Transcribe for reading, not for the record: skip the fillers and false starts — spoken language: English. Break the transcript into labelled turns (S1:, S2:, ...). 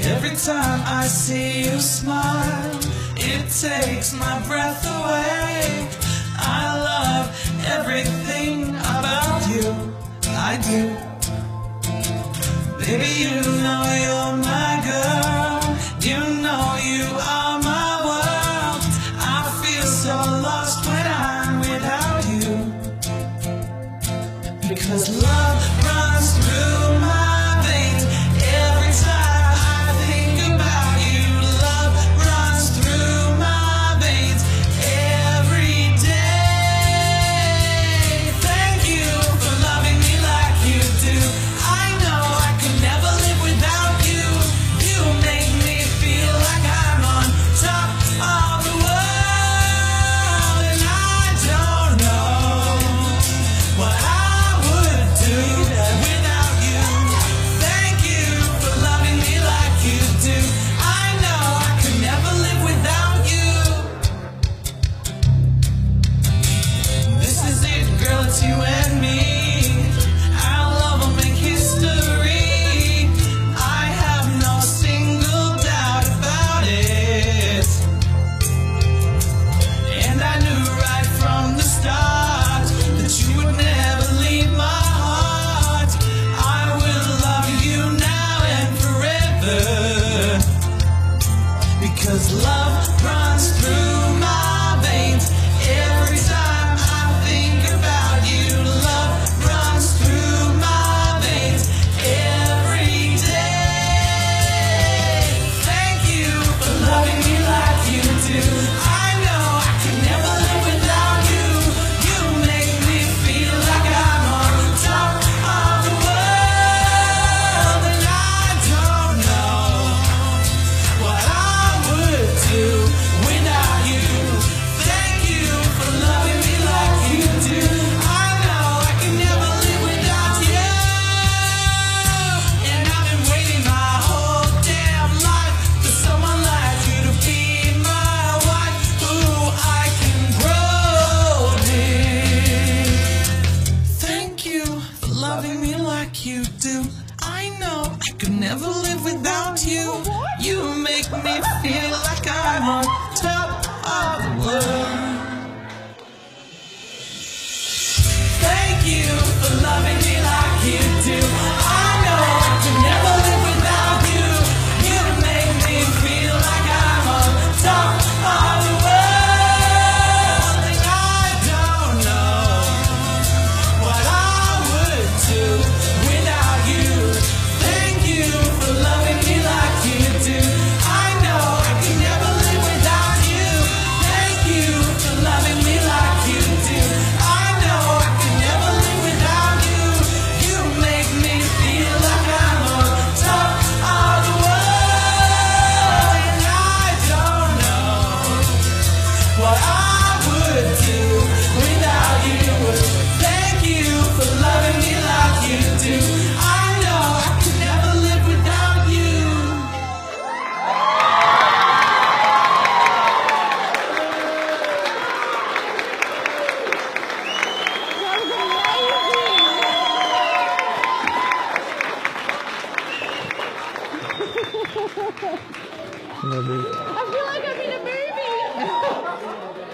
S1: Every time I see you smile, it takes my breath away. I love everything about you, I do. Baby, you know you're my girl, you know you are my world. I feel so lost when I'm without you, because love runs through my veins every time. You and me, our love will make history. I have no single doubt about it. And I knew right from the start that you would never leave my heart. I will love you now and forever, because love runs through my veins every time. Loving me like you do. I know I could never live without you. You make me feel like I'm on top of the world. Thank you for loving me like you do. I know I could never live without you. You make me feel like I'm on top of the world. And I don't know what I would do without you. Thank you for loving me like you do. I know I could never live without you. Thank you for loving me like you do. I know I could never live without you. You make me feel like I'm on top of the world. And I don't know what I would do without you. Thank you for loving me like you do. I know I could never live without you.
S2: I feel like I'm in a movie.